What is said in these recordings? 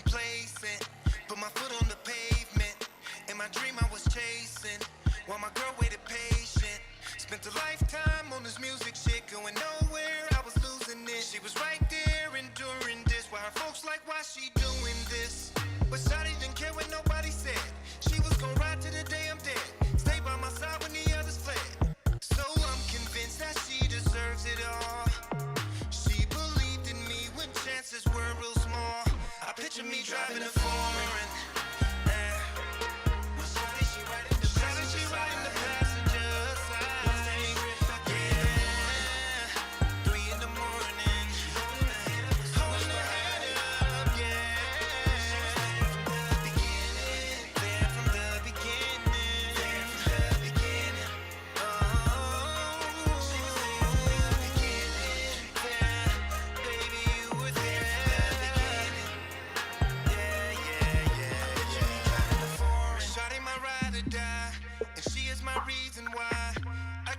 complacent. Put my foot on the pavement. In my dream I was chasing, while my girl waited patient. Spent a lifetime on this music shit, going nowhere, I was losing it. She was right there enduring this, while her folks like, why she doing this? But Shawty didn't care what nobody said. She was gon' ride to the day I'm dead, stay by my side when the others fled. So I'm convinced that she deserves it all. She believed in me when chances were real small. I picture me driving a foreign.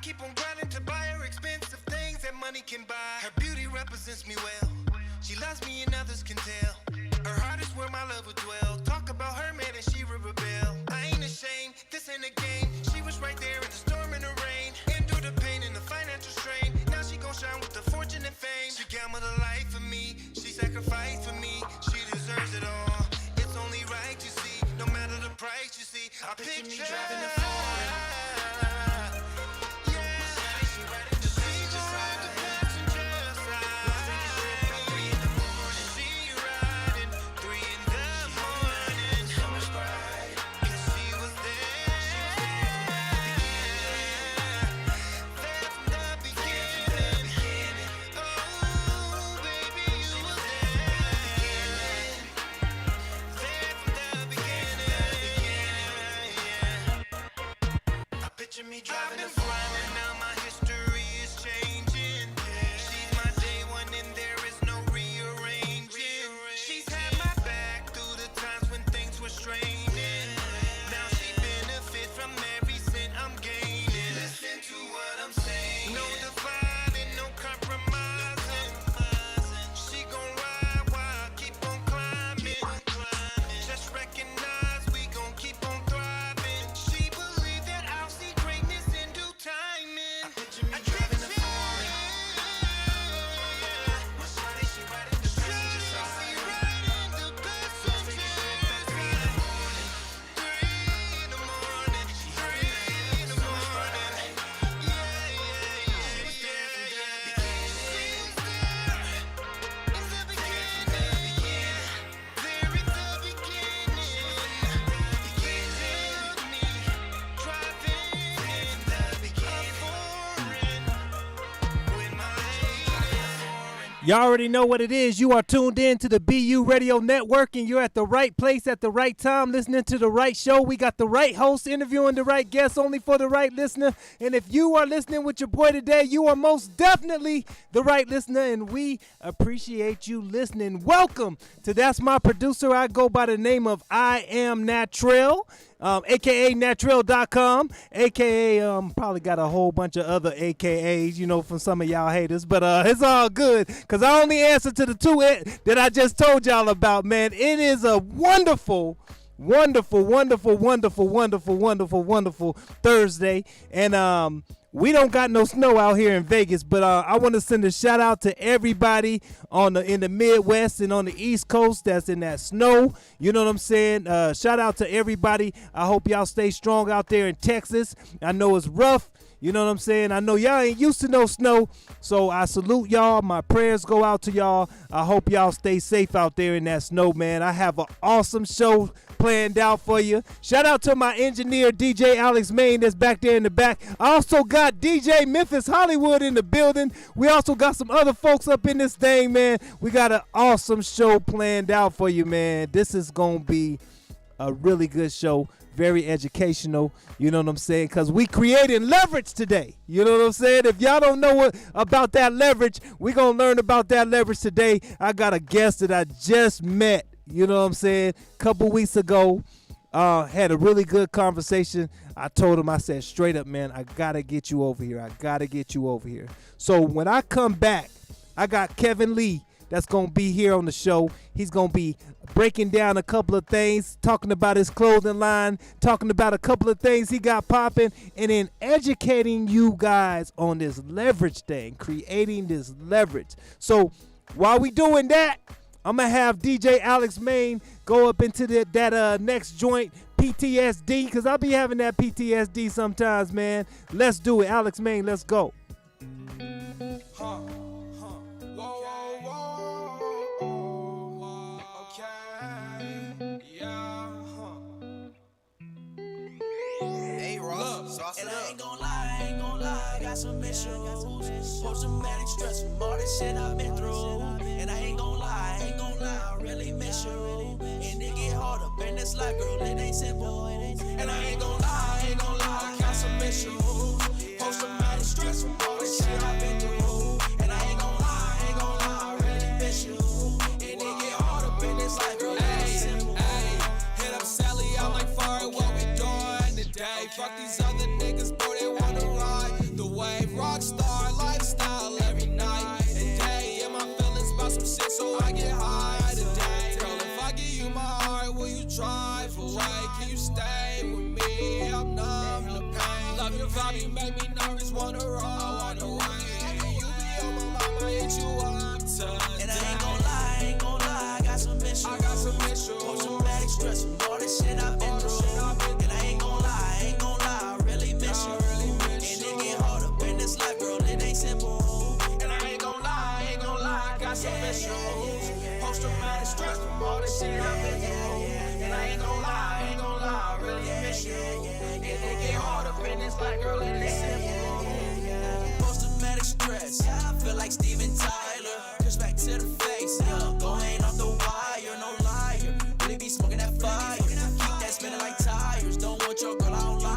Keep on grinding to buy her expensive things that money can buy. Her beauty represents me well. She loves me and others can tell. Her heart is where my love would dwell. Talk about her man and she would rebel. I ain't ashamed, this ain't a game. She was right there in the storm and the rain. Endure the pain and the financial strain. Now she gon' shine with the fortune and fame. She gambled her life for me. She sacrificed for me. She deserves it all. It's only right, you see. No matter the price, you see. I picture me driving a foreign. Me driving a foreign, now my history is changing. She's my day one and there is no rearranging. She's had my back through the times when things were straining. Now she benefit from every cent I'm gaining. Listen to what I'm saying. No dividing, no compromising. She gon' ride while I keep on climbing. Just recognize we gon' keep on thriving. She believe that I'll see greatness in due timing. I picture me driving a foreign. My shawty, she riding the passenger side. She riding the passenger side. 3 in the morning, 3 in the morning. Yeah, yeah, yeah. She was there from the beginning. She was there in the beginning. There in the beginning. He took me driving in the beginning. With my lady. You already know what it is. You are tuned in to the BU Radio Network, and you're at the right place at the right time, listening to the right show. We got the right host interviewing the right guests, only for the right listener. And if you are listening with your boy today, you are most definitely the right listener, and we appreciate you listening. Welcome to That's My Producer. I go by the name of I Am Natrell. AKA Natrell.com, AKA probably got a whole bunch of other AKAs, you know, from some of y'all haters, but it's all good, because I only answer to the two that I just told y'all about, man. It is a wonderful Thursday, and we don't got no snow out here in Vegas, but I want to send a shout out to everybody in the Midwest and on the East Coast that's in that snow. You know what I'm saying? Shout out to everybody. I hope y'all stay strong out there in Texas. I know it's rough. You know what I'm saying? I know y'all ain't used to no snow, so I salute y'all. My prayers go out to y'all. I hope y'all stay safe out there in that snow, man. I have an awesome show planned out for you. Shout out to my engineer, DJ Alex Main, that's back there in the back. I also got DJ Memphis Hollywood in the building. We also got some other folks up in this thing, man. We got an awesome show planned out for you, man. This is going to be a really good show. Very educational, you know what I'm saying? Because we creating leverage today. You know what I'm saying? If y'all don't know about that leverage, we're going to learn about that leverage today. I got a guest that I just met, you know what I'm saying, a couple weeks ago. Had a really good conversation. I told him, I said, straight up, man, I got to get you over here. I got to get you over here. So when I come back, I got Kevin Lee that's gonna be here on the show. He's gonna be breaking down a couple of things, talking about his clothing line, talking about a couple of things he got popping, and then educating you guys on this leverage thing, creating this leverage. So while we doing that, I'm gonna have DJ Alex Main go up into that next joint, PTSD, because I'll be having that PTSD sometimes, man. Let's do it. Alex Main, let's go. Huh, whoa, whoa, whoa, okay, yeah, Hey, Ross, and I ain't gon' lie, I got some issues. Post-traumatic stress from all this shit I've been through. And I ain't gon' lie, I really miss you. And it get hard up in this life, girl, it ain't simple. And I ain't gon' lie, I got some issues. Post-traumatic stress from all this shit I've been through. And I ain't gon' lie, I really miss you. And it get hard up in this life, girl, it ain't simple. Hit up Sally, I'm like, fire, what we doing today? Fuck these other niggas, bro, they wanna ride the wave. Rockstar lifestyle every night and day. And my feelings about some shit, so I get high today. Girl, if I give you my heart, will you drive away? Can you stay with me? I'm numb to pain. Love your vibe, you make me nervous, wanna run away. You be on my mind, I hit you up today. And I ain't gon' lie, I got some issues. Post-traumatic stress from all this shit I've been through. And I ain't gon' lie, I really miss you. And it get hard up in this life, girl, it ain't simple. And I ain't gon' lie, I got some issues. Post-traumatic stress from all this shit I've been through. And I ain't gon' lie, I really miss you. And it get hard up in this life, girl, it ain't simple. Post-traumatic stress, I feel like Steven Tyler. Push back to the face, going off the wire, no liar. Really be smoking that fire, keep that spinning like tires. Don't want your girl, I don't like.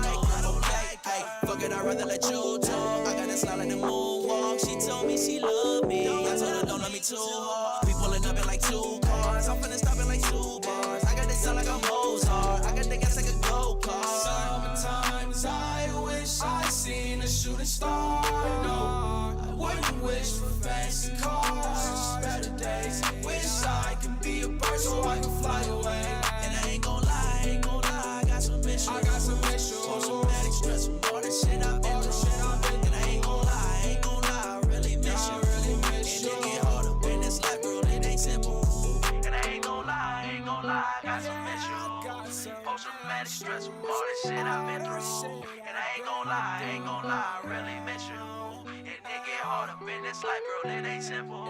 Hey, fuck it, I'd rather let you talk. I got that slide like the moonwalk. She told me she loved me, I told her don't love me too hard. We pulling up in like 2 cars, I'm finna stop in like 2 bars. I got this sound like a Mozart, I got the gas like a go-kart. Sometimes I wish I seen a shooting star. No, I wouldn't wish for fancy cars. Better days, wish I could be a bird so I can fly away. And I ain't gon' lie, I got some issues. Post-traumatic stress from all this shit I've been through. And I ain't gon' lie, I really miss you. And it get hard up in this life, girl, it ain't simple. And I ain't gon' lie, I got some issues. Post-traumatic stress from all this shit I've been through. And I ain't gon' lie, I really miss you. And it get hard up in this life, girl, it ain't simple.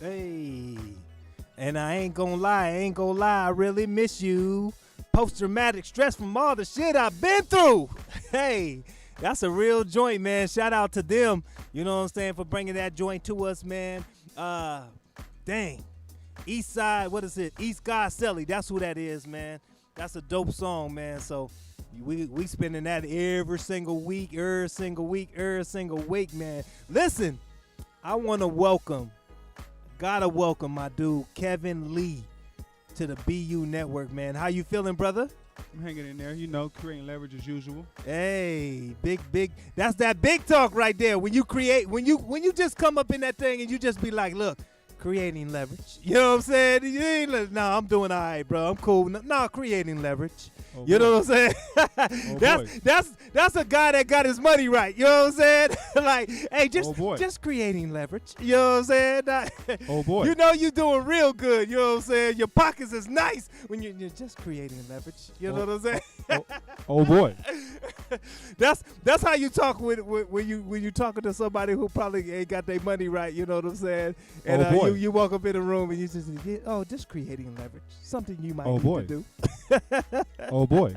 Hey, and I ain't gonna lie, I really miss you. Post-traumatic stress from all the shit I've been through. Hey, that's a real joint, man. Shout out to them, you know what I'm saying, for bringing that joint to us, man. Dang. East Side, what is it? East Goselli, that's who that is, man. That's a dope song, man. So we spending that every single week, man. Listen, I want to gotta welcome my dude Kevin Lee to the BU Network, man. How you feeling, brother? I'm hanging in there, creating leverage as usual. Hey, big. That's that big talk right there. When you just come up in that thing and you just be like, look, creating leverage. You know what I'm saying? You ain't like, nah, I'm doing all right, bro. I'm cool. Nah, creating leverage. Oh, you boy. know what I'm saying? That's a guy that got his money right. You know what I'm saying? Like, hey, just creating leverage. You know what I'm saying? Oh boy. You know you doing real good. You know what I'm saying? Your pockets is nice when you're just creating leverage. You know what I'm saying? Oh boy. That's how you talk when you talking to somebody who probably ain't got their money right. You know what I'm saying? And boy. you walk up in the room and you just creating leverage. Something you might need to do. Oh boy.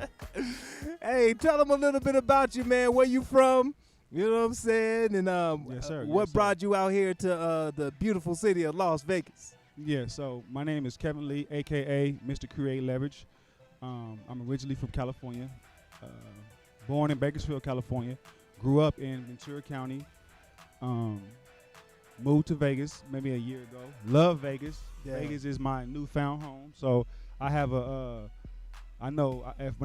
Hey, tell them a little bit about you, man. Where you from? You know what I'm saying? And Yes, sir. what Yes, sir. brought you out here to the beautiful city of Las Vegas? Yeah, so my name is Kevin Lee, a.k.a. Mr. Create Leverage. I'm originally from California, born in Bakersfield, California. Grew up in Ventura County. Moved to Vegas maybe a year ago. Love Vegas. Yeah. Vegas is my newfound home. So I have when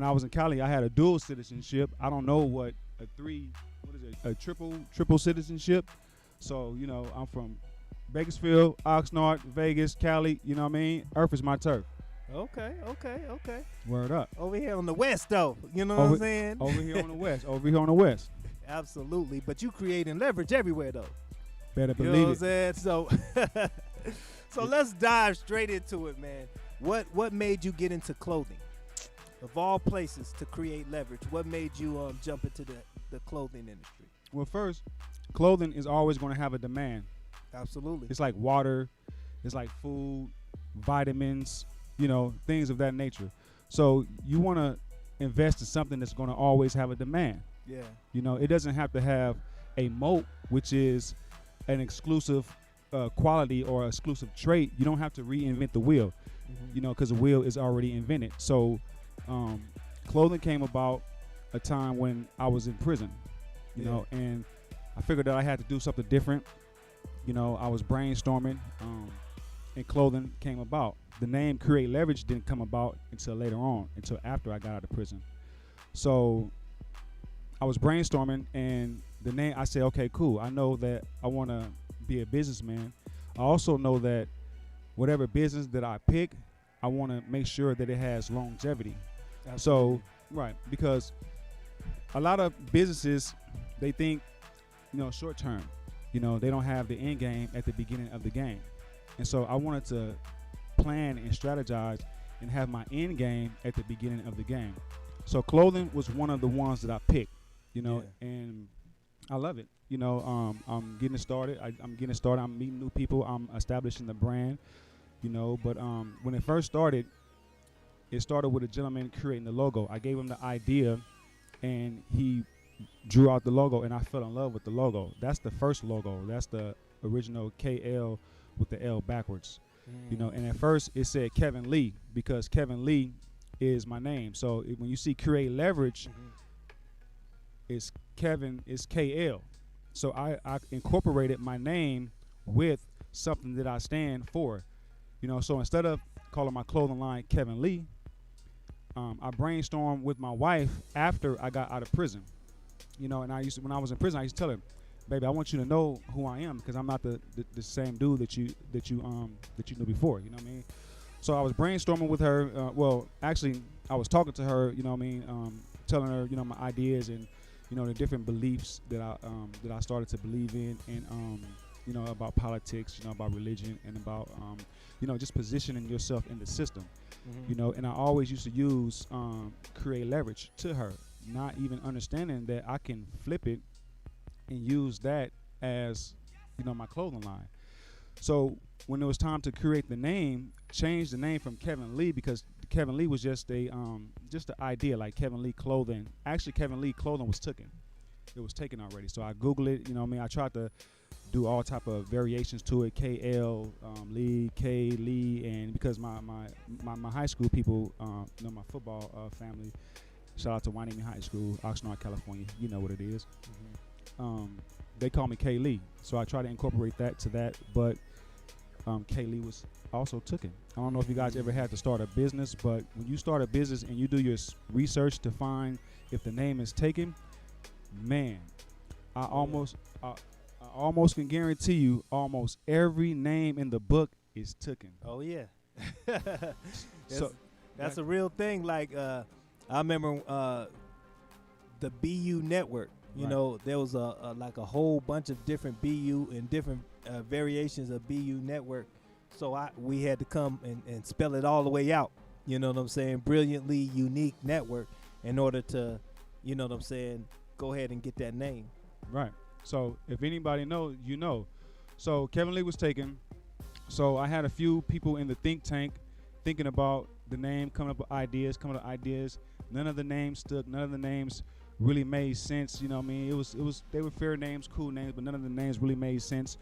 I was in Cali, I had a dual citizenship. I don't know what a triple citizenship. So, you know, I'm from Bakersfield, Oxnard, Vegas, Cali, you know what I mean? Earth is my turf. Okay. Word up. Over here on the west, though. You know what I'm saying? Over here on the west. Absolutely. But you creating leverage everywhere, though. Better You know believe what I'm saying? it. So let's dive straight into it, man. What made you get into clothing? Of all places to create leverage, what made you jump into the clothing industry? Well, first, clothing is always going to have a demand. Absolutely. It's like water, it's like food, vitamins, you know, things of that nature. So you want to invest in something that's going to always have a demand. Yeah. You know, it doesn't have to have a moat, which is an exclusive quality or exclusive trait. You don't have to reinvent the wheel, you know, because the wheel is already invented. So clothing came about a time when I was in prison, you know, and I figured that I had to do something different. You know, I was brainstorming, and clothing came about. The name Create Leverage didn't come about until later on, until after I got out of prison. So I was brainstorming, and the name, I said, okay, cool. I know that I want to be a businessman. I also know that whatever business that I pick, I want to make sure that it has longevity. Absolutely. So, right, because a lot of businesses, they think, you know, short term. You know, they don't have the end game at the beginning of the game. And so I wanted to plan and strategize and have my end game at the beginning of the game. So clothing was one of the ones that I picked, you know, and I love it. You know, I'm getting started. I'm getting started. I'm meeting new people. I'm establishing the brand, you know. But when it first started, it started with a gentleman creating the logo. I gave him the idea, and he drew out the logo, and I fell in love with the logo. That's the first logo. That's the original KL with the L backwards. You know, and at first it said Kevin Lee because Kevin Lee is my name. So when you see Create Leverage, it's Kevin, it's KL. So I incorporated my name with something that I stand for. You know, so instead of calling my clothing line Kevin Lee, I brainstormed with my wife after I got out of prison. You know, and when I was in prison, I used to tell her, baby, I want you to know who I am because I'm not the same dude that you knew before. You know what I mean? So I was brainstorming with her. Well, actually, I was talking to her. You know what I mean? Telling her, you know, my ideas and, you know, the different beliefs that I started to believe in, and you know, about politics, you know, about religion, and about you know, just positioning yourself in the system. You know, and I always used to use Create Leverage to her, not even understanding that I can flip it and use that as, you know, my clothing line. So when it was time to create the name, change the name from Kevin Lee, because Kevin Lee was just an idea, like Kevin Lee Clothing. Actually, Kevin Lee Clothing was taken. It was taken already. So I Googled it, you know what I mean? I tried to do all type of variations to it, KL, Lee, K, Lee, and because my high school people, you know, my football family, shout out to Wyoming High School, Oxnard, California, you know what it is. They call me K Lee, so I try to incorporate that to that, but K Lee was also taken. I don't know if you guys ever had to start a business, but when you start a business and you do your research to find if the name is taken, man, I almost can guarantee you almost every name in the book is taken. Oh yeah. That's a real thing. Like I remember the BU network. You know, there was like a whole bunch of different BU and different variations of BU network. So we had to come and spell it all the way out. You know what I'm saying? Brilliantly Unique Network in order to, you know what I'm saying, go ahead and get that name. Right. So if anybody knows, you know. So Kevin Lee was taken. So I had a few people in the think tank thinking about the name, coming up with ideas. None of the names stuck. None of the names really made sense. You know what I mean? They were fair names, cool names, but none of the names really made sense.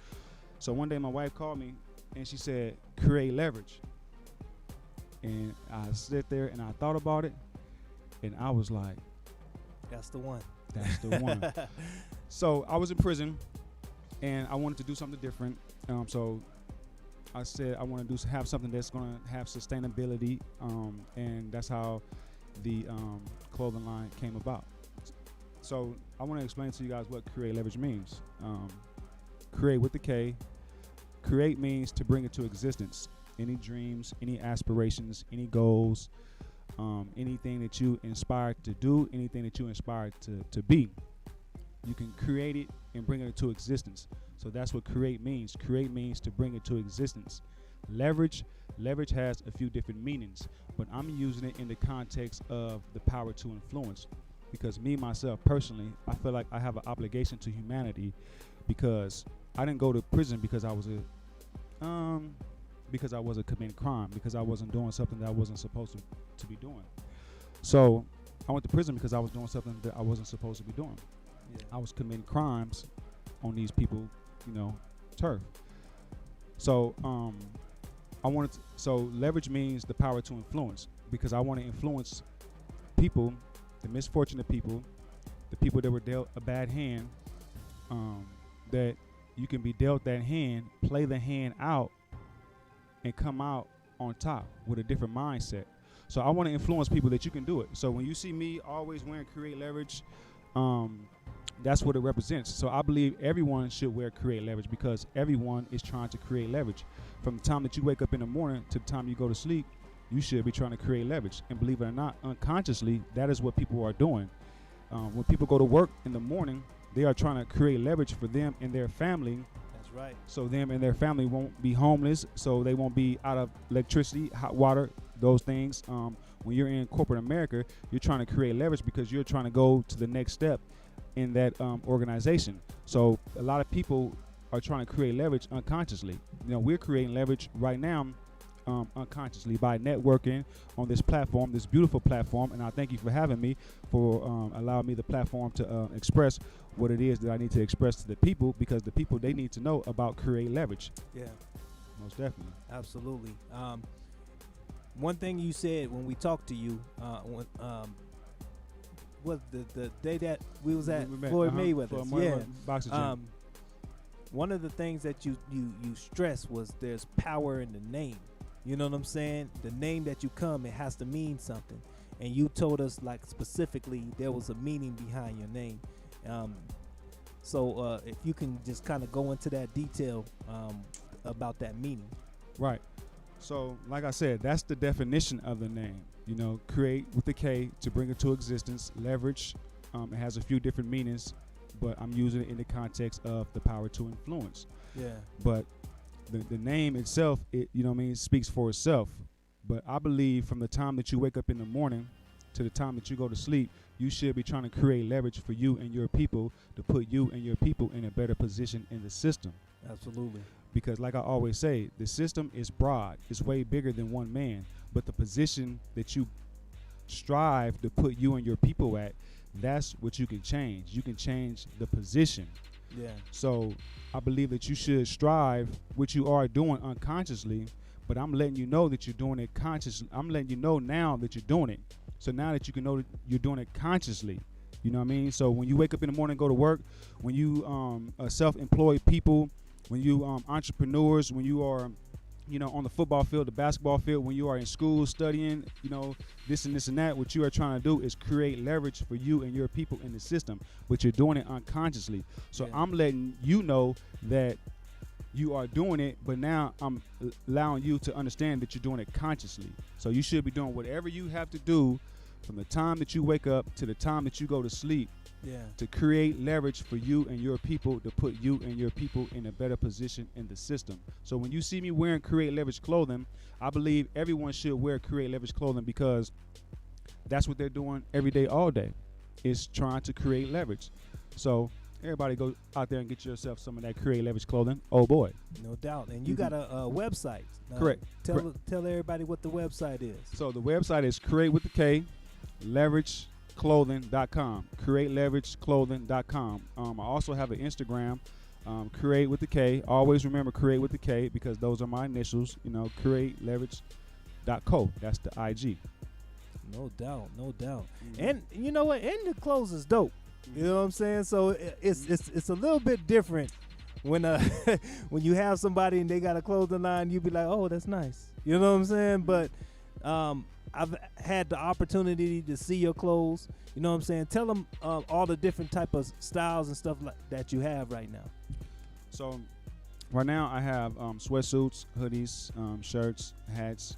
So one day my wife called me and she said, Create Leverage. And I sat there and I thought about it and I was like, that's the one. That's the one. So I was in prison and I wanted to do something different. So I said I want to have something that's going to have sustainability, and that's how the clothing line came about. So I want to explain to you guys what create leverage means. Create with the K. Create means to bring it to existence. Any dreams, any aspirations, any goals, anything that you inspired to do, anything that you inspired to be. You can create it and bring it to existence. So that's what create means. Create means to bring it to existence. Leverage has a few different meanings, but I'm using it in the context of the power to influence. Because me, myself, personally, I feel like I have an obligation to humanity because I didn't go to prison because I was committing crime, because I wasn't doing something that I wasn't supposed to be doing. So I went to prison because I was doing something that I wasn't supposed to be doing. Yeah. I was committing crimes on these people, turf. So so leverage means the power to influence, because I want to influence people, the misfortunate people, the people that were dealt a bad hand, that you can be dealt that hand, play the hand out, and come out on top with a different mindset. So I want to influence people that you can do it. So when you see me always wearing Create Leverage, that's what it represents. So I believe everyone should wear Create Leverage, because everyone is trying to create leverage. From the time that you wake up in the morning to the time you go to sleep, you should be trying to create leverage. And believe it or not, unconsciously, that is what people are doing. When people go to work in the morning, they are trying to create leverage for them and their family. That's right. So them and their family won't be homeless, so they won't be out of electricity, hot water, those things. When you're in corporate America, you're trying to create leverage because you're trying to go to the next step in that organization. So a lot of people are trying to create leverage unconsciously. We're creating leverage right now unconsciously by networking on this platform, this beautiful platform. And I thank you for having me, for allowing me the platform to express what it is that I need to express to the people, because the people, they need to know about create leverage. Yeah, Most definitely. absolutely. One thing you said when we talked to you, was the day that we was at We met, Floyd Mayweather's. Floyd Mayweather boxing gym. One of the things that you stressed was there's power in the name. You know what I'm saying? The name that you come, it has to mean something. And you told us, like, specifically there was a meaning behind your name. So if you can just kind of go into that detail about that meaning. Right. So, like I said, that's the definition of the name. Create with the K, to bring it to existence. Leverage, it has a few different meanings, but I'm using it in the context of the power to influence. Yeah. But the name itself, it speaks for itself. But I believe from the time that you wake up in the morning to the time that you go to sleep, you should be trying to create leverage for you and your people, to put you and your people in a better position in the system. Absolutely. Because like I always say, the system is broad. It's way bigger than one man. But the position that you strive to put you and your people at, that's what you can change. You can change the position. Yeah. So I believe that you should strive, what you are doing unconsciously, but I'm letting you know that you're doing it consciously. I'm letting you know now that you're doing it. So now that you can know that you're doing it consciously, you know what I mean? So when you wake up in the morning and go to work, when you self-employed people, when you entrepreneurs, when you are on the football field, the basketball field, when you are in school studying, this and this and that, what you are trying to do is create leverage for you and your people in the system, but you're doing it unconsciously. So Yeah. I'm letting you know that you are doing it, but now I'm allowing you to understand that you're doing it consciously. So you should be doing whatever you have to do from the time that you wake up to the time that you go to sleep, Yeah. to create leverage for you and your people, to put you and your people in a better position in the system. So when you see me wearing Create Leverage clothing, I believe everyone should wear Create Leverage clothing, because that's what they're doing every day, all day, is trying to create leverage. So everybody go out there and get yourself some of that Create Leverage clothing. Oh boy. No doubt. And you got a website. Correct. Tell everybody what the website is. So the website is Create with the K, leverageclothing.com, createleverageClothing.com. I also have an Instagram, Create with the K. Always remember Create with the K, because those are my initials, createleverage.co. That's the IG. No doubt. Mm-hmm. And you know what? And the clothes is dope. You know what I'm saying? So it's a little bit different when when you have somebody and they got a clothing line, you be like, oh, that's nice. You know what I'm saying? But I've had the opportunity to see your clothes. You know what I'm saying? Tell them all the different type of styles and stuff like that you have right now. So right now I have sweatsuits, hoodies, shirts, hats,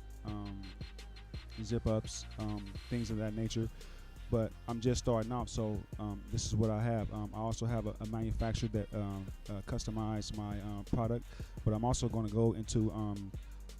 zip ups, things of that nature. But I'm just starting off, so this is what I have. I also have a manufacturer that customize my product, but I'm also going to go into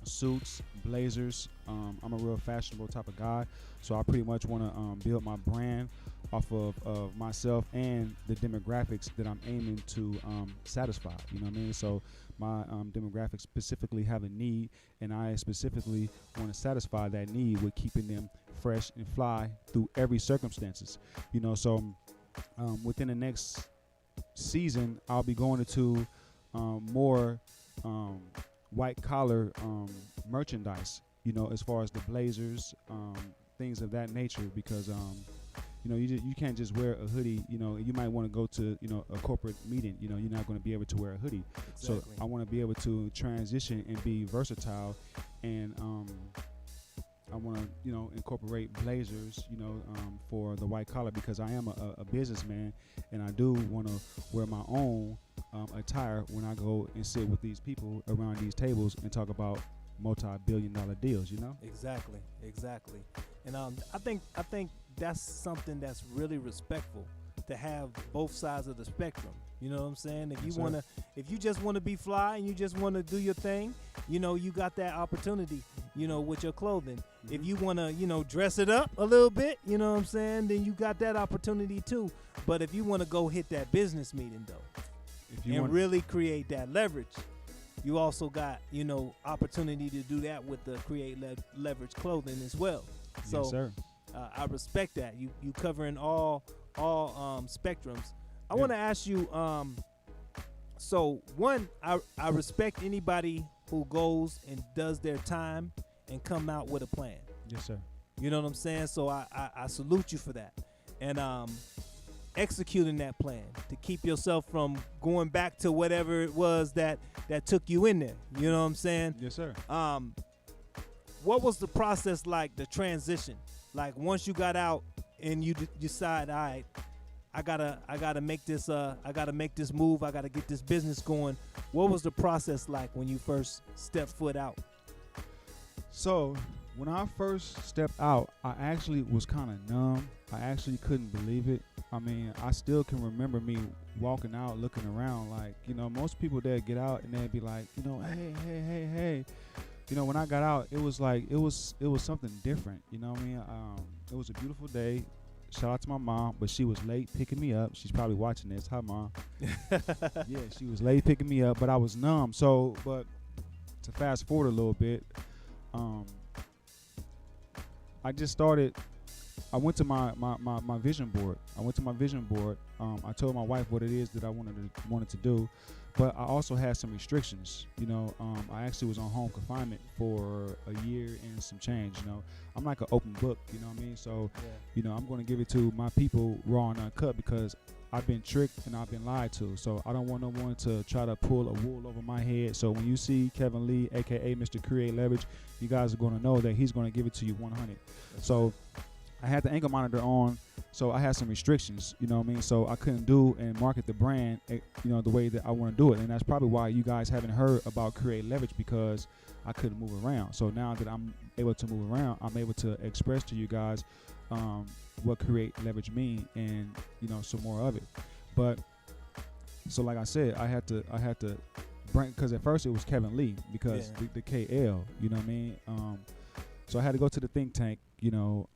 suits, blazers. I'm a real fashionable type of guy, so I pretty much want to build my brand off of myself and the demographics that I'm aiming to satisfy. You know what I mean? So my demographics specifically have a need, and I specifically want to satisfy that need with keeping them fresh and fly through every circumstances. You know, so within the next season, I'll be going into more white collar merchandise, you know, as far as the blazers, things of that nature, because you know, you can't just wear a hoodie. You know, you might want to go to, you know, a corporate meeting. You know, you're not going to be able to wear a hoodie. Exactly. So I want to be able to transition and be versatile, and I want to, you know, incorporate blazers, you know, for the white collar, because I am a businessman, and I do want to wear my own attire when I go and sit with these people around these tables and talk about multi-billion-dollar deals, you know? Exactly. And I think that's something that's really respectful, to have both sides of the spectrum. You know what I'm saying? If you just want to be fly and you just want to do your thing, you know, you got that opportunity, you know, with your clothing. Mm-hmm. If you want to, you know, dress it up a little bit, you know what I'm saying, then you got that opportunity too. But if you want to go hit that business meeting though, If you and want, really create that leverage, you also got, you know, opportunity to do that with the create leverage clothing as well. So yes, sir. I respect that. You covering all spectrums. I Yeah. want to ask you, so one, I respect anybody who goes and does their time and come out with a plan. Yes, sir. You know what I'm saying? So I salute you for that. And executing that plan to keep yourself from going back to whatever it was that took you in there. You know what I'm saying? Yes, sir. What was the process like, the transition? Like once you got out and you decide, all right, I gotta make this move. I gotta get this business going. What was the process like when you first stepped foot out? So when I first stepped out, I actually was kind of numb. I actually couldn't believe it. I mean, I still can remember me walking out, looking around. Like, you know, most people that get out and they'd be like, you know, hey. You know, when I got out, it was like it was something different. You know what I mean? It was a beautiful day. Shout out to my mom, but she was late picking me up. She's probably watching this. Hi, Mom. Yeah, she was late picking me up, but I was numb. So, but to fast forward a little bit, I just started. I went to my vision board. I told my wife what it is that I wanted to do, but I also had some restrictions. You know, I actually was on home confinement for a year and some change. You know, I'm like an open book. You know what I mean? So, you know, I'm going to give it to my people raw and uncut, because I've been tricked and I've been lied to. So I don't want no one to try to pull a wool over my head. So when you see Kevin Lee, aka Mr. Create Leverage, you guys are going to know that he's going to give it to you 100. So I had the ankle monitor on, so I had some restrictions, you know what I mean? So I couldn't do and market the brand, you know, the way that I want to do it. And that's probably why you guys haven't heard about Create Leverage, because I couldn't move around. So now that I'm able to move around, I'm able to express to you guys what Create Leverage mean, and, you know, some more of it. But so like I said, I had to bring, because at first it was Kevin Lee, because the KL, you know what I mean? So I had to go to the think tank, you know.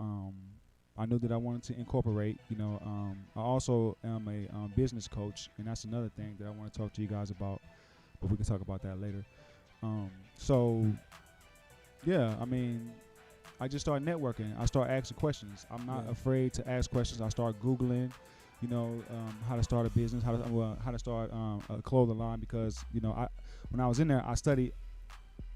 I knew that I wanted to incorporate, you know. I also am a business coach, and that's another thing that I want to talk to you guys about, but we can talk about that later. So, yeah, I mean, I just started networking. I started asking questions. I'm not afraid to ask questions. I started Googling, you know, how to start a business, how to start a clothing line, because, you know, when I was in there, I studied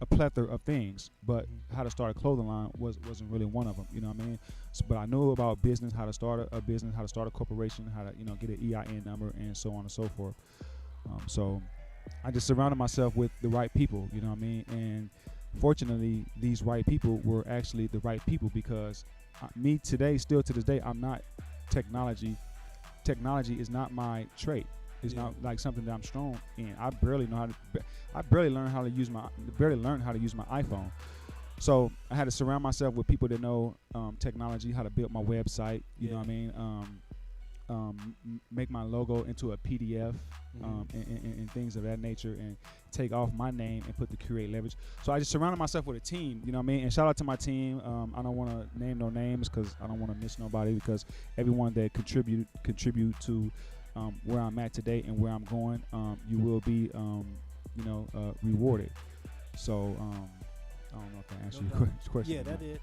a plethora of things, but how to start a clothing line wasn't really one of them, you know what I mean? So, but I knew about business, how to start a business, how to start a corporation, how to, you know, get an EIN number, and so on and so forth. So I just surrounded myself with the right people, you know what I mean? And fortunately, these right people were actually the right people because me today, still to this day, I'm not technology. Technology is not my trait. It's not like something that I'm strong in. I barely learned how to use my iPhone. So I had to surround myself with people that know technology, how to build my website. You know what I mean? Make my logo into a PDF and things of that nature, and take off my name and put the Create Leverage. So I just surrounded myself with a team. You know what I mean? And shout out to my team. I don't want to name no names because I don't want to miss nobody, because everyone that contribute to where I'm at today and where I'm going, you will be rewarded. So I don't know if I answered your question. Yeah, that is.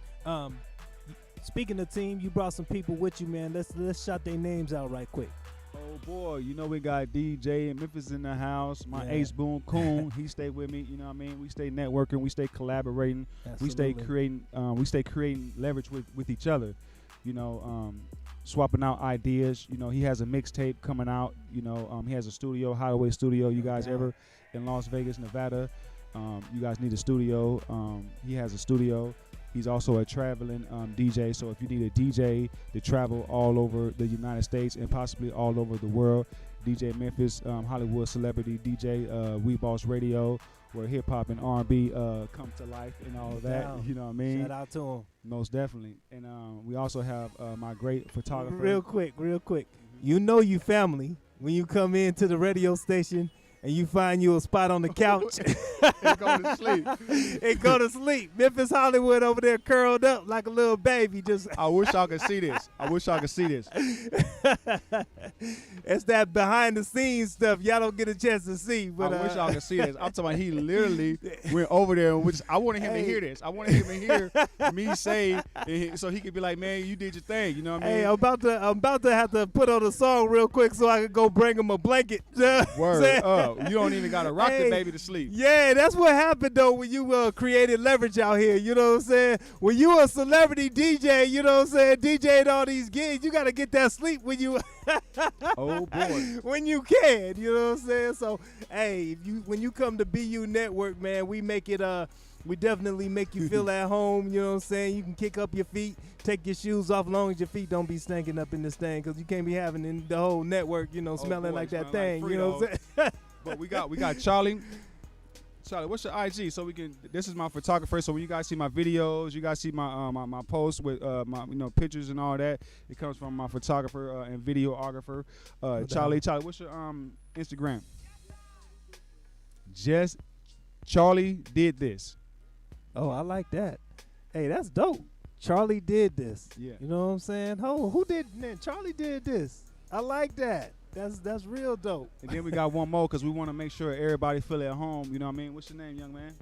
Speaking of team, you brought some people with you, man. Let's shout their names out right quick. Oh boy, we got DJ and Memphis in the house. My Ace Boone Coon, he stayed with me. You know what I mean? We stay networking, we stay collaborating, Absolutely. we stay creating leverage with each other. Swapping out ideas. He has a mixtape coming out. He has a studio, Hideaway Studio. You guys ever in Las Vegas, Nevada? You guys need a studio. He has a studio. He's also a traveling DJ. So if you need a DJ to travel all over the United States and possibly all over the world, DJ Memphis, Hollywood celebrity DJ, We Boss Radio, where hip hop and R&B come to life and all of that. You know what I mean? Shout out to him. Most definitely. And we also have my great photographer. Real quick. You know you family when you come into the radio station and you find you a spot on the couch. And go to sleep. And go to sleep. Memphis Hollywood over there curled up like a little baby. I wish y'all could see this. It's that behind the scenes stuff y'all don't get a chance to see. But I wish y'all could see this. I'm talking about he literally went over there, and I wanted him to hear this. I wanted him to hear me say, so he could be like, man, you did your thing. You know what I mean? Hey, I'm about to have to put on a song real quick so I can go bring him a blanket. Word up. You don't even got to rock the baby to sleep. Yeah, that's what happened, though, when you created leverage out here. You know what I'm saying? When you a celebrity DJ, you know what I'm saying, DJing all these gigs, you got to get that sleep when you oh, boy. when you can. You know what I'm saying? So, hey, when you come to BU Network, man, we make it we definitely make you feel at home. You know what I'm saying? You can kick up your feet, take your shoes off, as long as your feet don't be stinking up in this thing, because you can't be having the whole network, smelling like that thing. Like you know what I'm saying? But we got Charlie. Charlie, what's your IG? So we can. This is my photographer. So when you guys see my videos, you guys see my my posts with my pictures and all that. It comes from my photographer and videographer, Charlie. Charlie, what's your Instagram? Just Charlie did this. Oh, I like that. Hey, that's dope. Charlie did this. Yeah. You know what I'm saying? Oh, who did that? Charlie did this. I like that. That's real dope. And then we got one more because we want to make sure everybody feel at home. You know what I mean? What's your name, young man?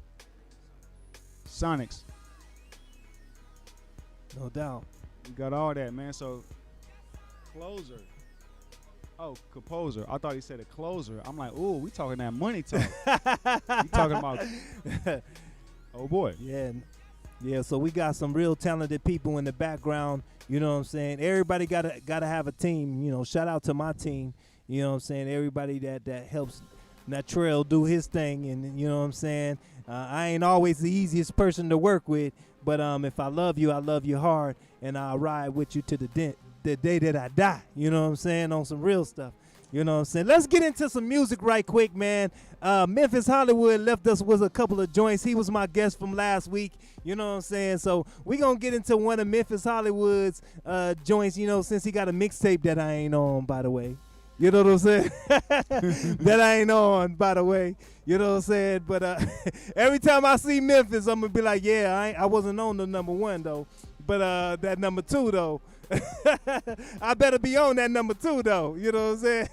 Sonics. No doubt. We got all that, man. So, closer. Oh, composer. I thought he said a closer. I'm like, ooh, we talking that money talk. We talking about, oh, boy. Yeah, so we got some real talented people in the background. You know what I'm saying? Everybody gotta have a team. Shout out to my team. You know what I'm saying? Everybody that helps Natrell do his thing, and you know what I'm saying? I ain't always the easiest person to work with, but if I love you hard, and I'll ride with you to the day that I die. You know what I'm saying? On some real stuff. You know what I'm saying? Let's get into some music right quick, man. Memphis Hollywood left us with a couple of joints. He was my guest from last week. You know what I'm saying? So we going to get into one of Memphis Hollywood's joints, since he got a mixtape that I ain't on, by the way. You know what I'm saying? That I ain't on, by the way. You know what I'm saying? But every time I see Memphis, I'm going to be like, yeah, I wasn't on the number one, though. But that number two, though. I better be on that number two, though. You know what I'm saying?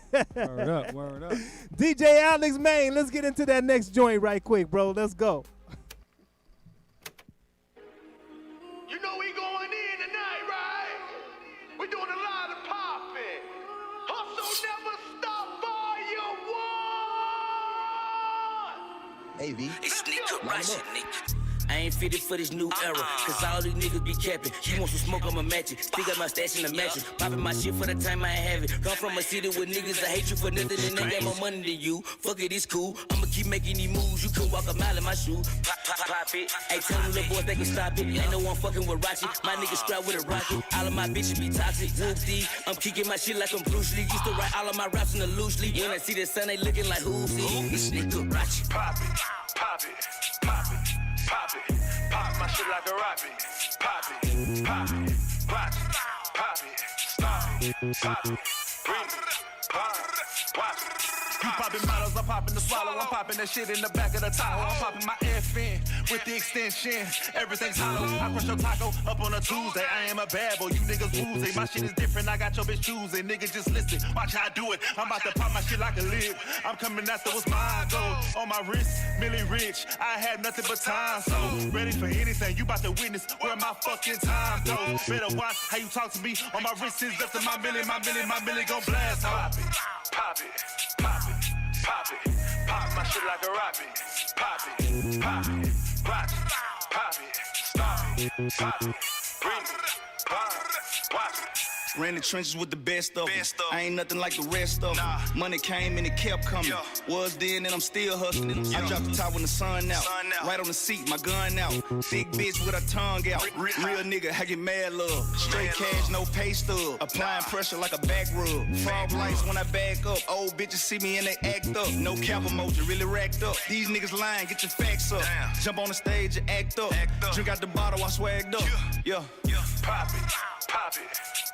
Word up. DJ Alex Main, let's get into that next joint right quick, bro. Let's go. You know we going in tonight, right? We're doing a lot of popping. Hustle never stop, volume 1. AV. It's sneaker rushing, nigga. I ain't fitted for this new era, cause all these niggas be capping. You want some smoke, I'ma match it. Still got my stash in the mattress. Popping my shit for the time I have it. Come from a city with niggas that hate you for nothing and they got more money than you. Fuck it, it's cool. I'ma keep making these moves. You can walk a mile in my shoe. Pop, pop, pop it. Hey, tell them little boys they can stop it. Ain't no one fucking with Ratchet. My niggas strapped with a rocket. All of my bitches be toxic. Whoopsie. I'm kicking my shit like I'm Bruce Lee. Used to write all of my raps in the loosely. When I see the sun, they looking like who's he? This nigga Ratchet. Pop it, pop it, pop it, pop it. Pop my shit like a rocket. Pop it, pop it, watch it, pop it, stop it, pop it, bring it, pop it, watch it. You poppin' models, I'm poppin' the swallow. I'm poppin' that shit in the back of the Tahoe. I'm poppin' my FN with the extension. Everything's hollow. I crush your taco up on a Tuesday. I am a bad boy, you niggas woozy. My shit is different, I got your bitch choosing. Nigga, just listen, watch how I do it. I'm about to pop my shit like a lid. I'm coming after what's mine, gold. On my wrist, Millie Rich. I had nothing but time, so ready for anything. You about to witness where my fucking time go. Better watch how you talk to me. On my wrist is left to my milli gon' blast. Pop it, pop it, pop it. Pop it, pop my shit like a rocket. Pop it, pop it, watch it, pop it, stop it, pop it, bring it, pop it, watch it. Ran the trenches with the best of 'em. I ain't nothing like the rest of 'em. Money came and it kept coming. Was then and I'm still hustling. I dropped the top when the sun out. Right on the seat, my gun out. Big bitch with her tongue out. Real nigga, I get mad love. Straight cash, no pay stub. Applying pressure like a back rub. Fog lights when I back up. Old bitches see me and they act up. No cap emoji, really racked up. These niggas lying, get your facts up. Jump on the stage and act up. Drink out the bottle, I swagged up. Yeah. Pop it, pop it,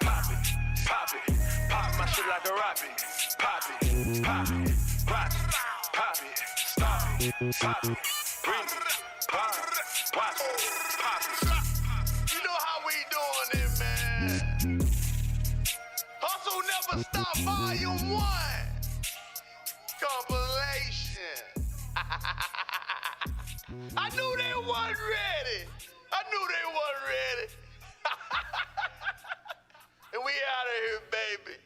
pop it, pop it. Pop my shit like a rocket. Pop it, pop it, watch it, pop it, stop it, pop it, bring it, pop it, watch it, pop it. You know how we doing it, man. Hustle never stop, volume 1. Compilation. I knew they wasn't ready. And we out of here, baby.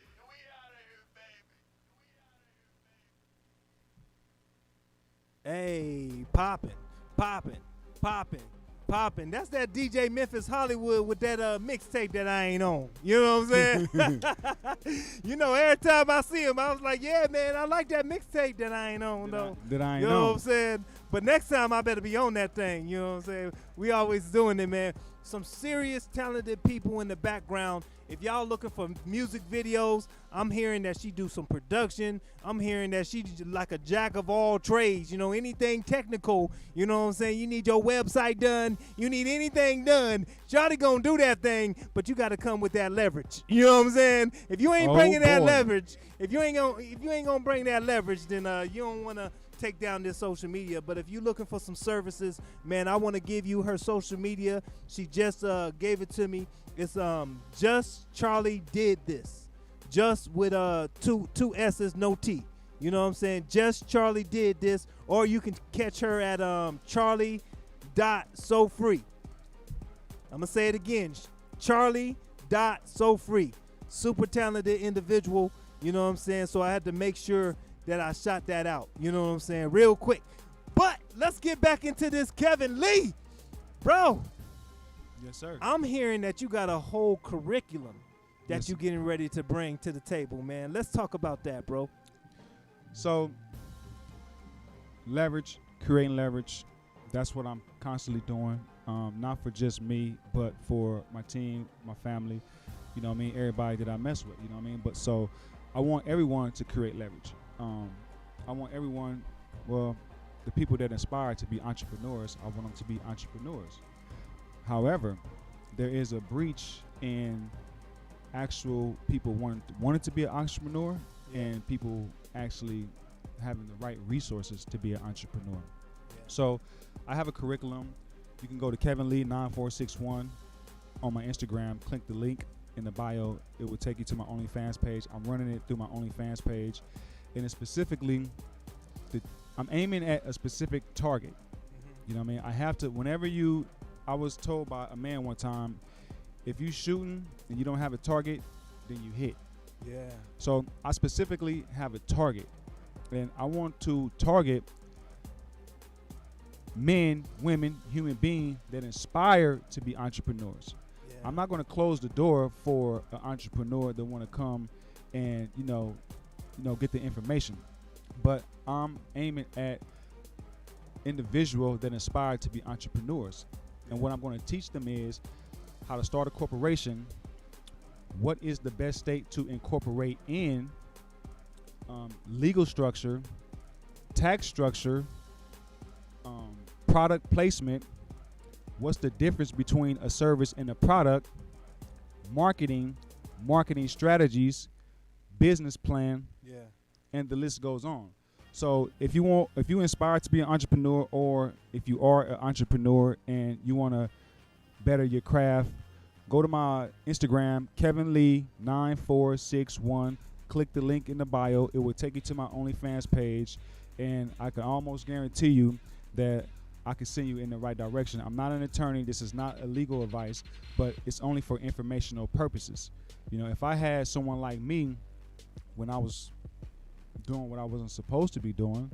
Hey, poppin', poppin', poppin', poppin'. That's that DJ Memphis Hollywood with that mixtape that I ain't on. You know what I'm saying? You know, every time I see him, I was like, yeah, man, I like that mixtape that I ain't on, though. That I ain't You know on. what I'm saying? But next time I better be on that thing. You know what I'm saying? We always doing it, man. Some serious talented people in the background. If y'all looking for music videos, I'm hearing that she do some production. I'm hearing that she like a jack of all trades. You know, anything technical. You know what I'm saying? You need your website done. You need anything done. Shawty gonna do that thing, but you got to come with that leverage. You know what I'm saying? If you ain't bringing that leverage, if you ain't gonna bring that leverage, then you don't want to take down this social media. But if you're looking for some services, man, I want to give you her social media. She just gave it to me. It's Just Charlie Did This. Just with two S's, no T. You know what I'm saying? Just Charlie Did This. Or you can catch her at charlie.sofree. I'm going to say it again. Charlie.sofree. Super talented individual. You know what I'm saying? So I had to make sure that I shot that out. You know what I'm saying? Real quick. But let's get back into this Kevin Lee. Bro. Yes, sir. I'm hearing that you got a whole curriculum that Yes, you're getting ready to bring to the table, man. Let's talk about that, bro. So, leverage, creating leverage, that's what I'm constantly doing. Not for just me, but for my team, my family, you know what I mean, everybody that I mess with, you know what I mean? But so, I want everyone to create leverage. I want everyone, well, the people that inspire to be entrepreneurs, I want them to be entrepreneurs. However, there is a breach in actual people wanting to be an entrepreneur and people actually having the right resources to be an entrepreneur. So I have a curriculum. You can go to Kevin Lee 9461 on my Instagram, click the link in the bio. It will take you to my OnlyFans page. I'm running it through my OnlyFans page. And it's specifically, I'm aiming at a specific target. You know what I mean? I have to, I was told by a man one time, if you shooting and you don't have a target, then you hit. Yeah. So I specifically have a target. And I want to target men, women, human beings that inspire to be entrepreneurs. Yeah. I'm not going to close the door for an entrepreneur that want to come and get the information, but I'm aiming at individuals that inspire to be entrepreneurs. And what I'm going to teach them is how to start a corporation, what is the best state to incorporate in, legal structure, tax structure, product placement, what's the difference between a service and a product, marketing strategies, business plan, Yeah. and the list goes on. So if you inspire to be an entrepreneur, or if you are an entrepreneur and you want to better your craft, go to my Instagram, Kevin Lee 9461. Click the link in the bio. It will take you to my OnlyFans page, and I can almost guarantee you that I can send you in the right direction. I'm not an attorney. This is not a legal advice, but it's only for informational purposes. If I had someone like me when I was doing what I wasn't supposed to be doing,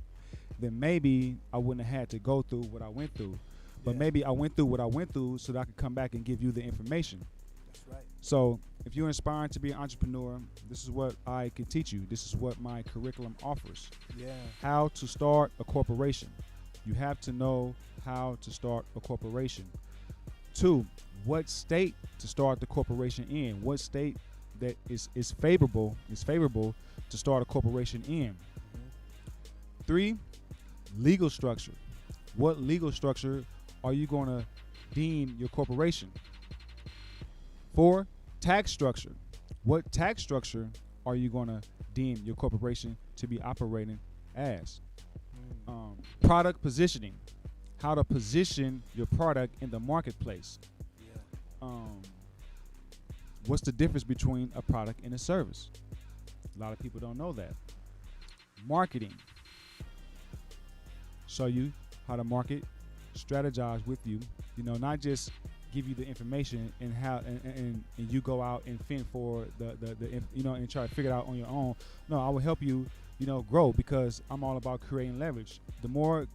then maybe I wouldn't have had to go through what I went through. But Yeah. maybe I went through what I went through so that I could come back and give you the information. That's right. So if you're inspired to be an entrepreneur, this is what I can teach you. This is what my curriculum offers. Yeah. How to start a corporation. You have to know how to start a corporation. 2, what state to start the corporation in. What state that is favorable to start a corporation in. 3, legal structure. What legal structure are you going to deem your corporation? 4, tax structure. What tax structure are you going to deem your corporation to be operating as? Product positioning. How to position your product in the marketplace. Yeah. What's the difference between a product and a service? A lot of people don't know that. Marketing. Show you how to market, strategize with you. Not just give you the information and how and you go out and fend for the and try to figure it out on your own. No, I will help you grow, because I'm all about creating leverage. The more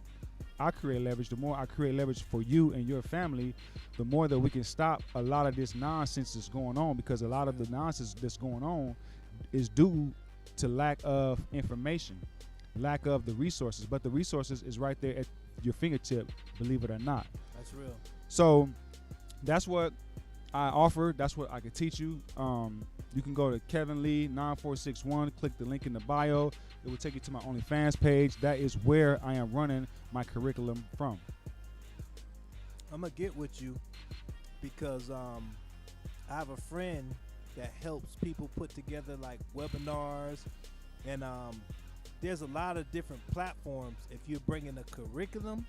I create leverage for you and your family, the more that we can stop a lot of this nonsense that's going on, because a lot of the nonsense that's going on is due to lack of information, lack of the resources. But the resources is right there at your fingertip, believe it or not. That's real. So that's what I offer. That's what I can teach you. You can go to Kevin Lee 9461, click the link in the bio. It will take you to my OnlyFans page. That is where I am running my curriculum from. I'm gonna get with you because I have a friend that helps people put together like webinars, and there's a lot of different platforms. If you're bringing a curriculum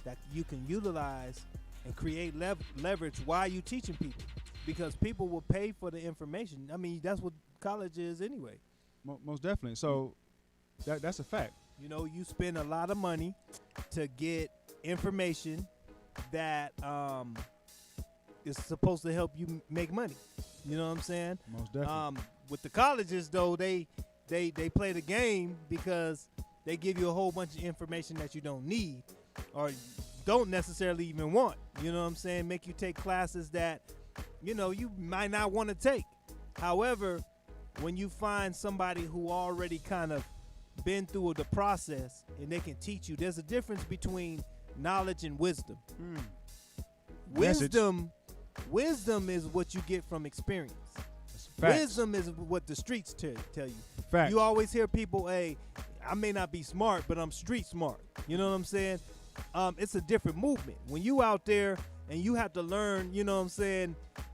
that you can utilize and create leverage while you teaching people, because people will pay for the information. I mean, that's what college is anyway. Most definitely. So that's a fact. You spend a lot of money to get information that is supposed to help you make money. You know what I'm saying? Most definitely. With the colleges, though, they play the game because they give you a whole bunch of information that you don't need or don't necessarily even want. You know what I'm saying? Make you take classes that, you might not want to take. However, when you find somebody who already kind of been through the process and they can teach you, there's a difference between knowledge and wisdom. Wisdom is what you get from experience. Facts. Wisdom is what the streets tell you. Facts. You always hear people, hey, I may not be smart, but I'm street smart. You know what I'm saying? It's a different movement. When you out there and you have to learn,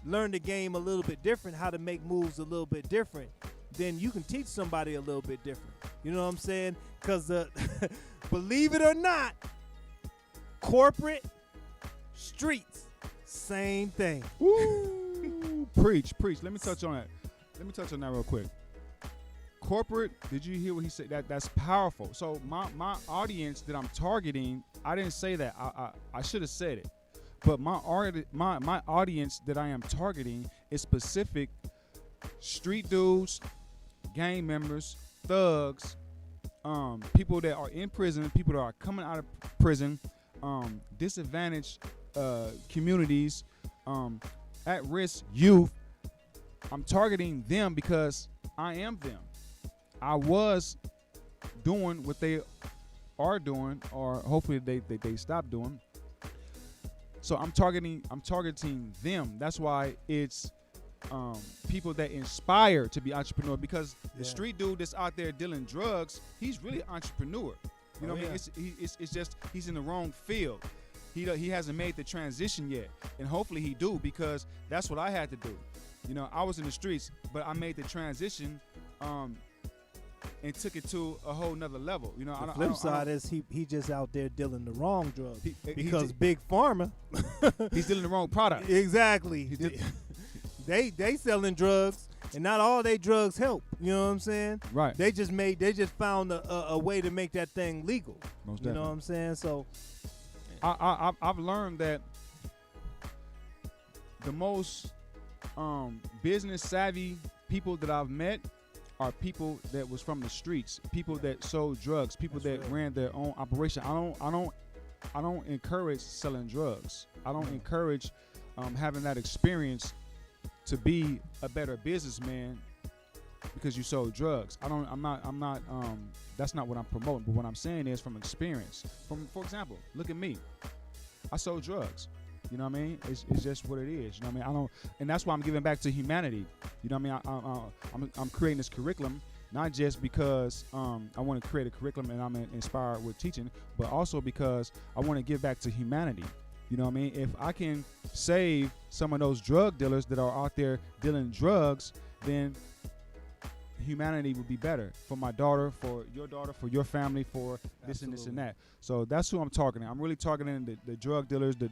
learn the game a little bit different, how to make moves a little bit different, then you can teach somebody a little bit different. You know what I'm saying? Because believe it or not, corporate, streets, same thing. Woo! Preach. Let me touch on that real quick. Corporate, did you hear what he said? That's powerful. So my audience that I'm targeting, I didn't say that. I should have said it. But my audience that I am targeting is specific street dudes, gang members, thugs, people that are in prison, people that are coming out of prison, disadvantaged communities, at-risk youth. I'm targeting them because I am them. I was doing what they are doing, or hopefully they stop doing. So I'm targeting them. That's why it's people that inspire to be entrepreneur, because the street dude that's out there dealing drugs, he's really an entrepreneur. You know what I mean? It's just he's in the wrong field. He hasn't made the transition yet, and hopefully he do, because that's what I had to do. You know, I was in the streets, but I made the transition and took it to a whole nother level. You know, The flip side is he just out there dealing the wrong drugs because Big Pharma, he's dealing the wrong product. Exactly. They selling drugs, and not all they drugs help. You know what I'm saying? Right. They just found a way to make that thing legal. Most You know definitely. what I'm saying? So I've learned that the most business savvy people that I've met are people that was from the streets, people that sold drugs, people that ran their own operation. I don't encourage selling drugs. I don't encourage having that experience to be a better businessman because you sold drugs. I'm not that's not what I'm promoting. But what I'm saying is from experience. For example, look at me. I sold drugs. You know what I mean? It's just what it is. You know what I mean? And that's why I'm giving back to humanity. You know what I mean? I'm creating this curriculum, not just because I want to create a curriculum and I'm inspired with teaching, but also because I want to give back to humanity. You know what I mean? If I can save some of those drug dealers that are out there dealing drugs, then humanity would be better for my daughter, for your family, for this and this and that. So that's who I'm targeting. I'm really targeting the drug dealers, the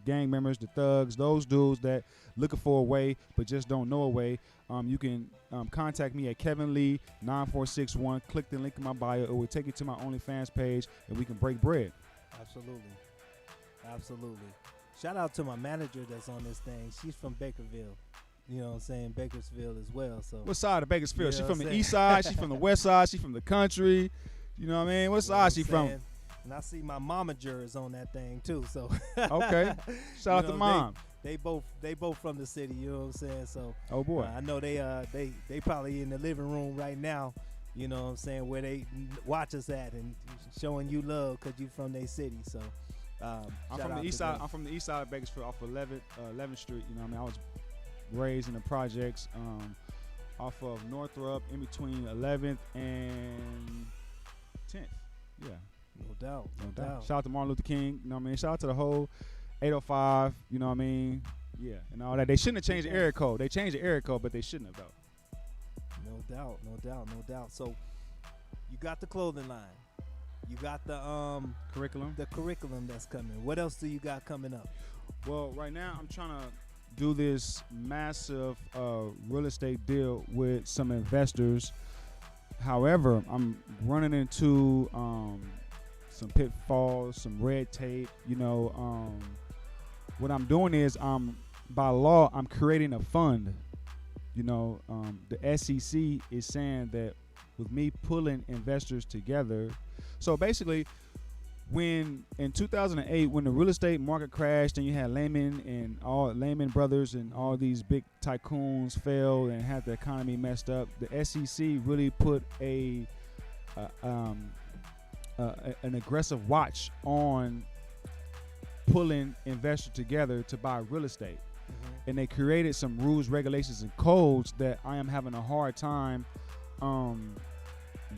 gang members, the thugs, those dudes that looking for a way but just don't know a way. You can contact me at Kevin Lee 9461. Click the link in my bio. It will take you to my OnlyFans page, and we can break bread. Absolutely. Shout out to my manager that's on this thing. She's from Bakerville. You know what I'm saying? Bakersfield as well. So What side of Bakersfield? You She know from what the I'm east side. She from the west side. She from the country. You know what I mean? What side she from? And I see my momager is on that thing too. So Okay. Shout out to mom. They both from the city. You know what I'm saying? So Oh boy. I know they probably in the living room right now. You know what I'm saying? Where they watch us at and showing you love because you from their city. So I'm shout from out the to east side. them. I'm from the east side of Bakersfield, off of 11th Street. You know what I mean? I was raised in the projects, off of Northrop, in between 11th and 10th. Yeah, No doubt. Shout out to Martin Luther King. You know what I mean? Shout out to the whole 805. You know what I mean? Yeah, and all that. They shouldn't have changed the area code. They changed the area code, but they shouldn't have though. No doubt. So you got the clothing line. You got the Curriculum. the curriculum that's coming. What else do you got coming up? Well, right now I'm trying to do this massive real estate deal with some investors. However, I'm running into some pitfalls, some red tape. You know, what I'm doing is by law I'm creating a fund. You know, the SEC is saying that with me pulling investors together. So basically, when in 2008, when the real estate market crashed and you had Lehman Brothers and all these big tycoons fell and had the economy messed up, the SEC really put an aggressive watch on pulling investors together to buy real estate. And they created some rules, regulations, and codes that I am having a hard time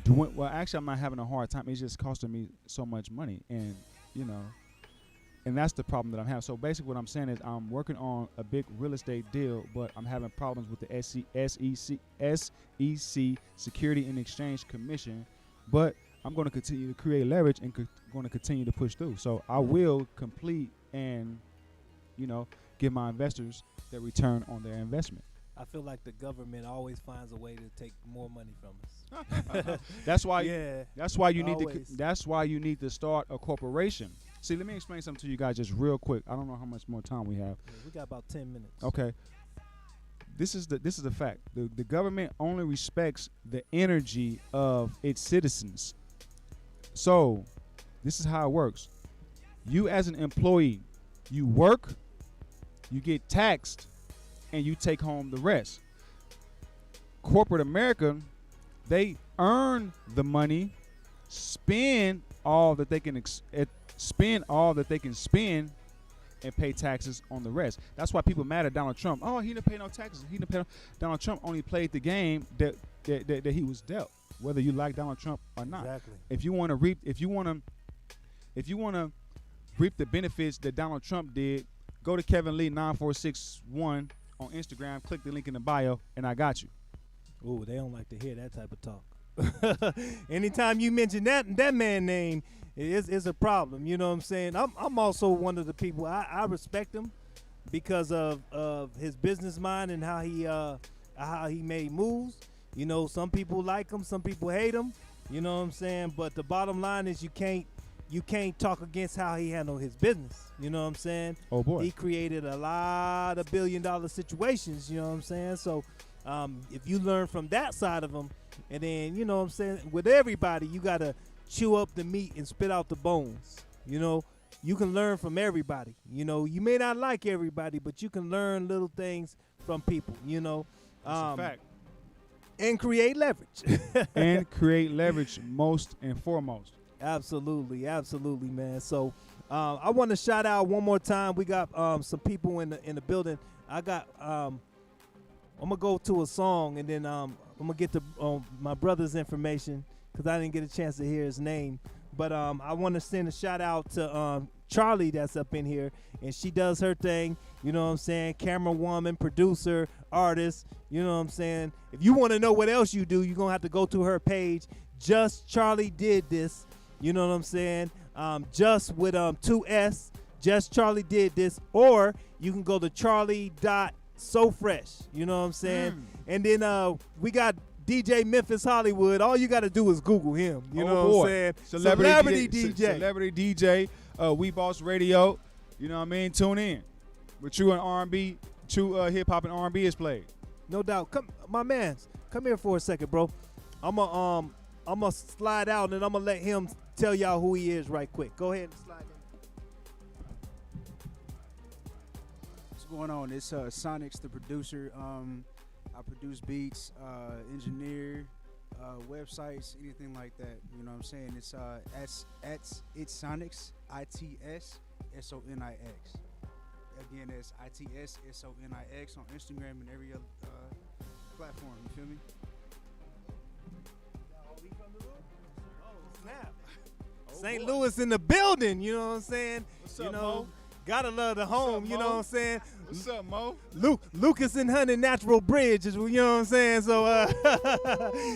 doing. Well, actually, I'm not having a hard time. It's just costing me so much money, and you know, and that's the problem that I'm having. So basically, what I'm saying is I'm working on a big real estate deal, but I'm having problems with the SEC, Security and Exchange Commission. But I'm going to continue to create leverage and going to continue to push through. So I will complete and, you know, give my investors their return on their investment. I feel like the government always finds a way to take more money from us. That's why. Yeah. That's why you need to. Always. That's why you need to start a corporation. See, let me explain something to you guys just real quick. I don't know how much more time we have. Yeah, we got about 10 minutes. Okay. This is the fact. The government only respects the energy of its citizens. So, this is how it works. You as an employee, you work, you get taxed, and you take home the rest. Corporate America, they earn the money, spend all that they can spend, and pay taxes on the rest. That's why people mad at Donald Trump. Oh, he didn't pay no taxes. Donald Trump only played the game that he was dealt, whether you like Donald Trump or not. Exactly. If you want to reap the benefits that Donald Trump did, go to Kevin Lee 9461 on Instagram, click the link in the bio, and I got you. Ooh, they don't like to hear that type of talk. Anytime you mention that man name, is a problem. You know what I'm saying? I'm also one of the people, I respect him because of his business mind and how he made moves. You know, some people like him, some people hate him. You know what I'm saying? But the bottom line is you can't talk against how he handled his business. You know what I'm saying? Oh boy. He created a lot of $1 billion situations, you know what I'm saying? So if you learn from that side of him, and then, you know what I'm saying, with everybody, you got to chew up the meat and spit out the bones. You know, you can learn from everybody. You know, you may not like everybody, but you can learn little things from people, you know. That's a fact. And create leverage. And create leverage most and foremost. Absolutely, man. So I want to shout out one more time. We got some people in the building. I got I'm gonna go to a song, and then I'm gonna get to my brother's information because I didn't get a chance to hear his name. But I want to send a shout out to Charlie that's up in here, and she does her thing. You know what I'm saying? Camera woman, producer, artist. You know what I'm saying? If you want to know what else you do, you're gonna have to go to her page. Just Charlie did this. You know what I'm saying? Just with 2S. Just Charlie did this. Or you can go to charlie.sofresh. You know what I'm saying? And then we got DJ Memphis Hollywood. All you got to do is Google him. You know what I'm saying? Celebrity DJ. Celebrity DJ. We Boss Radio. You know what I mean? Tune in. With true and R&B, true hip hop and R&B is played. No doubt. Come, my mans, come here for a second, bro. I'm gonna slide out and I'm gonna let him tell y'all who he is right quick. Go ahead and slide in. What's going on? It's Sonics, the producer. I produce beats, engineer, websites, anything like that. You know what I'm saying? It's it's Sonics, ITSSONIX. Again, that's ITSSONIX on Instagram and every other platform. You feel me? Snap. St. Louis in the building, you know what I'm saying? What's you up, know, Mo? Gotta love the home, up, you know Mo? what I'm saying? What's up, Mo? Lucas and Honey Natural Bridge, is, you know what I'm saying? So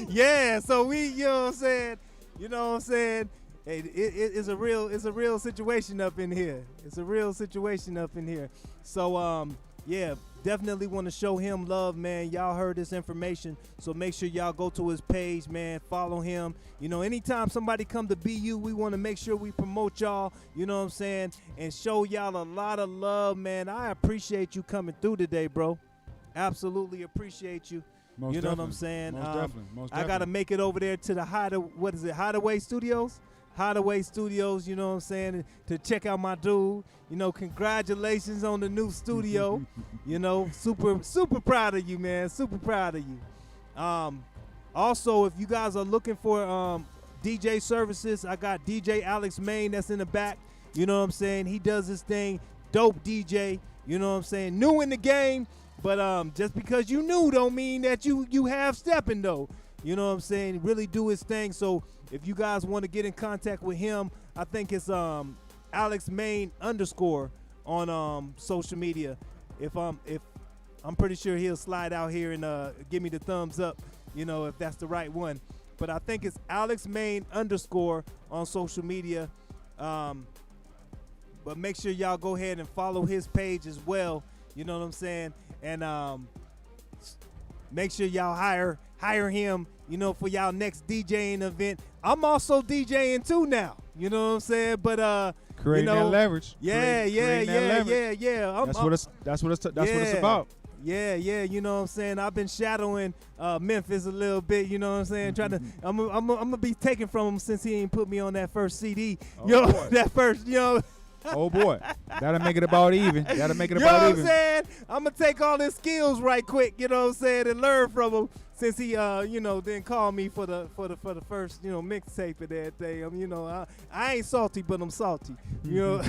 yeah, so we, you know what I'm saying? You know what I'm saying? Hey, it's a real situation up in here. It's a real situation up in here. So yeah, definitely want to show him love, man. Y'all heard this information, so make sure y'all go to his page, man. Follow him. You know, anytime somebody come to BU, we want to make sure we promote y'all, you know what I'm saying, and show y'all a lot of love, man. I appreciate you coming through today, bro. Absolutely appreciate you. Most you know what definitely. I'm saying? Most definitely. Most I got to definitely. make it over there to the Hideaway Studios? Hideaway Studios, you know what I'm saying, to check out my dude. You know, congratulations on the new studio. You know, super proud of you, man. Super proud of you. Also, if you guys are looking for DJ services, I got DJ Alex Main that's in the back. You know what I'm saying? He does his thing. Dope DJ. You know what I'm saying? New in the game, but just because you new don't mean that you have stepping though. You know what I'm saying? Really do his thing. So if you guys want to get in contact with him, I think it's Alex Main _ on social media. If I'm pretty sure he'll slide out here and give me the thumbs up, you know, if that's the right one. But I think it's Alex Main _ on social media. But make sure y'all go ahead and follow his page as well. You know what I'm saying? And make sure y'all hire him, you know, for y'all next DJing event. I'm also DJing too now. You know what I'm saying? But Creating you know, that leverage. Yeah. That's what it's about. Yeah, you know what I'm saying? I've been shadowing Memphis a little bit, you know what I'm saying? Trying to I'm gonna be taking from him since he ain't put me on that first CD. Oh, boy. That first, you know, Oh boy, that'll make it about even. That'll make it You know about what even. I'm saying? I'm gonna take all his skills right quick, you know what I'm saying, and learn from him since he didn't call me for the first, mixtape and everything. I ain't salty, but I'm salty. You know.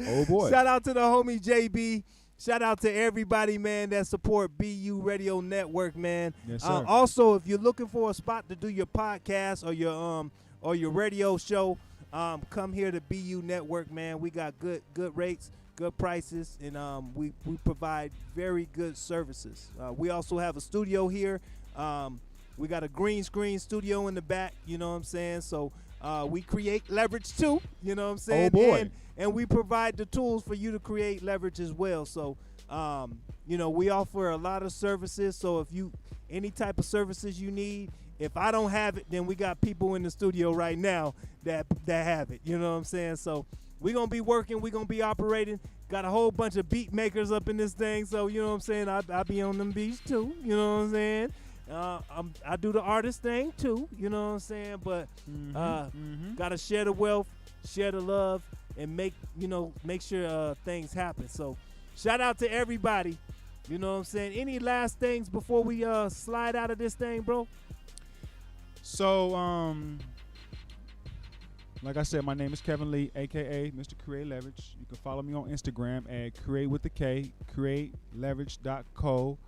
Oh boy. Shout out to the homie JB. Shout out to everybody, man, that support BU Radio Network, man. Yes, sir. Also, if you're looking for a spot to do your podcast or your radio show, come here to BU Network, man. We got good rates, good prices, and we provide very good services. We also have a studio here. We got a green screen studio in the back, you know what I'm saying? So we create leverage too, you know what I'm saying? Oh, boy. And we provide the tools for you to create leverage as well. So, we offer a lot of services. So if any type of services you need, if I don't have it, then we got people in the studio right now that have it. You know what I'm saying? So we're going to be working. We're going to be operating. Got a whole bunch of beat makers up in this thing. So, you know what I'm saying? I be on them beats too. You know what I'm saying? I do the artist thing too. You know what I'm saying? But got to share the wealth, share the love, and make sure things happen. So shout out to everybody. You know what I'm saying? Any last things before we slide out of this thing, bro? So, like I said, my name is Kevin Lee, aka Mr. Create Leverage. You can follow me on Instagram at Create with the K, createleverage.co.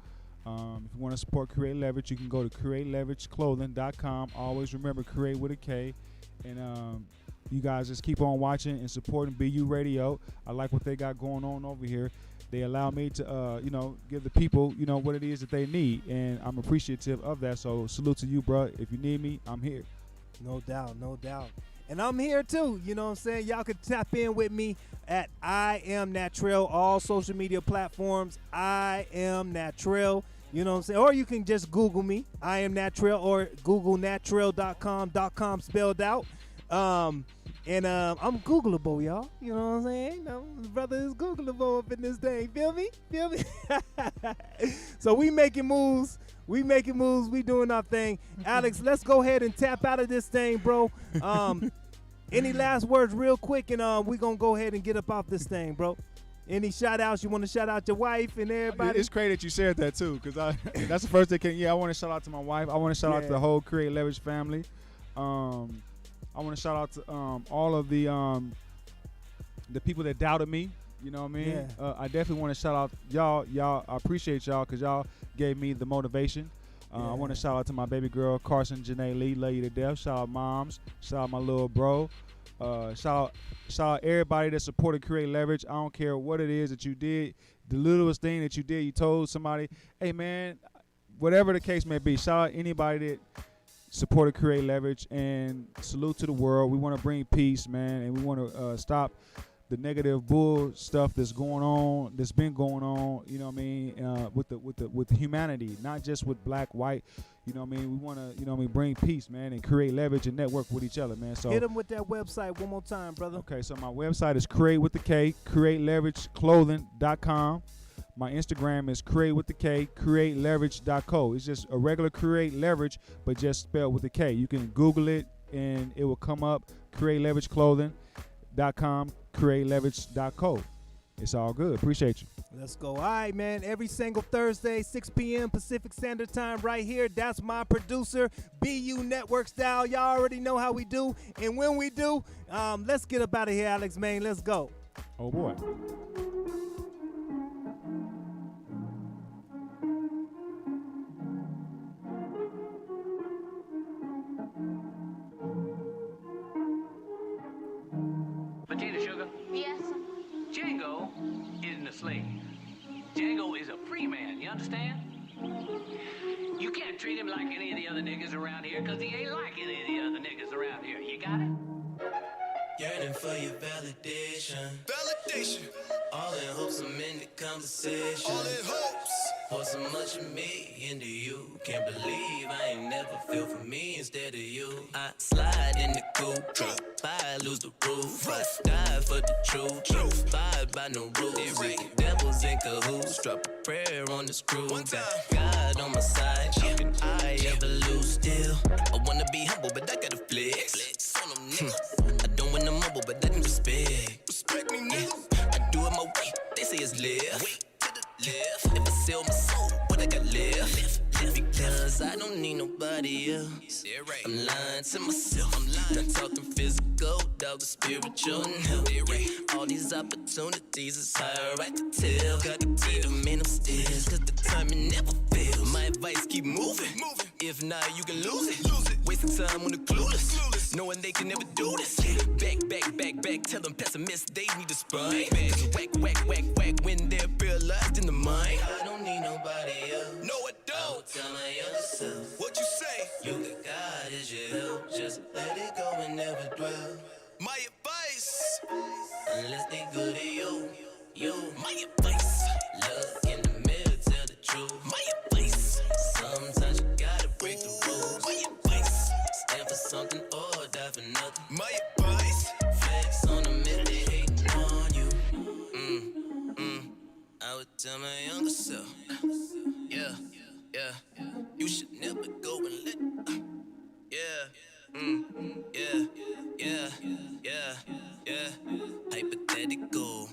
If you want to support Create Leverage, you can go to createleverageclothing.com. Always remember Create with a K. And you guys just keep on watching and supporting BU Radio. I like what they got going on over here. They allow me to, give the people, what it is that they need. And I'm appreciative of that. So salute to you, bro. If you need me, I'm here. No doubt. And I'm here too, you know what I'm saying? Y'all can tap in with me at I Am Natrell, all social media platforms, I Am Natrell, you know what I'm saying? Or you can just Google me, I Am Natrell, or Google natrell.com spelled out. I'm Googleable, y'all. You know what I'm saying? Brother is Googleable up in this thing. Feel me? So we making moves. We doing our thing. Alex, let's go ahead and tap out of this thing, bro. Any last words real quick, and we going to go ahead and get up off this thing, bro. Any shout-outs? You want to shout out your wife and everybody? It's crazy that you said that, too, because that's the first thing. I want to shout out to my wife. I want to shout out to the whole Create Leverage family. I want to shout out to all of the people that doubted me. You know what I mean? Yeah. I definitely want to shout out y'all. I appreciate y'all because y'all gave me the motivation. I want to shout out to my baby girl, Carson Janae Lee. Love you to death. Shout out moms. Shout out my little bro. Shout out everybody that supported Create Leverage. I don't care what it is that you did. The littlest thing that you did, you told somebody, hey, man, whatever the case may be, shout out anybody that supported Create Leverage, and salute to the world. We want to bring peace, man, and we want to stop the negative bull stuff that's going on, that's been going on, you know what I mean, with humanity, not just with black, white, you know what I mean. We want to, bring peace, man, and create leverage and network with each other, man. So hit them with that website one more time, brother. Okay, so my website is Create with the K, createleverageclothing.com. My Instagram is Create with the K, createleverage.co. It's just a regular Create Leverage, but just spelled with the K. You can Google it, and it will come up, createleverageclothing.com, createleverage.co. It's all good. Appreciate you. Let's go. All right, man. Every single Thursday, 6 p.m. Pacific Standard Time right here. That's my producer, BU Network Style. Y'all already know how we do. And when we do, let's get up out of here, Alex, man. Let's go. Oh, boy. Potato sugar, Yes. Django isn't a slave. Django is a free man, you understand? You can't treat him like any of the other niggas around here, cause he ain't like any of the other niggas around here. You got it? Yearning for your validation. All in hopes I'm in the conversation. All in hopes. Pour so much of me into you. Can't believe I ain't never feel for me instead of you. I slide in the coupe. Drop by, lose the roof. I die for the truth. Abide by no rules. Devils in cahoots. Drop a prayer on the screw. Got God on my side. How can I ever lose still? I wanna be humble, but I gotta flex. On them niggas. I don't wanna mumble, but I can just else. I'm lying to myself. Not talking physical, dog, spiritual. No, all these opportunities is higher, I can tell. Got to be the man upstairs, cause the timing never fails. My advice, keep moving. If not, you can lose it. Wasting time on the clueless. Knowing they can never do this. Back. Tell them pessimists they need to spine. Whack when they're paralyzed in the mind. I don't need nobody else. No, I don't. I will tell my younger self. What you say? You got God as your help. Just let it go and never dwell. My advice. Unless they good to you. My advice. Look in the mirror, tell the truth. My advice. Sometimes you gotta break the rules. My advice. Stand for something or die for nothing. My advice. Flex on them if they hating on you. I would tell my younger self. Yeah. You should never go and let. Yeah. Hypothetical.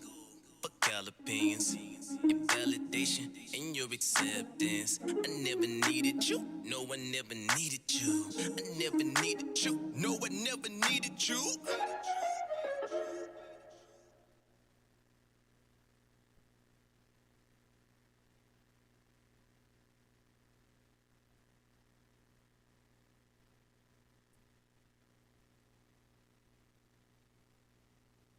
Fuck all opinions. Your validation and your acceptance. I never needed you. No, I never needed you. I never needed you. No,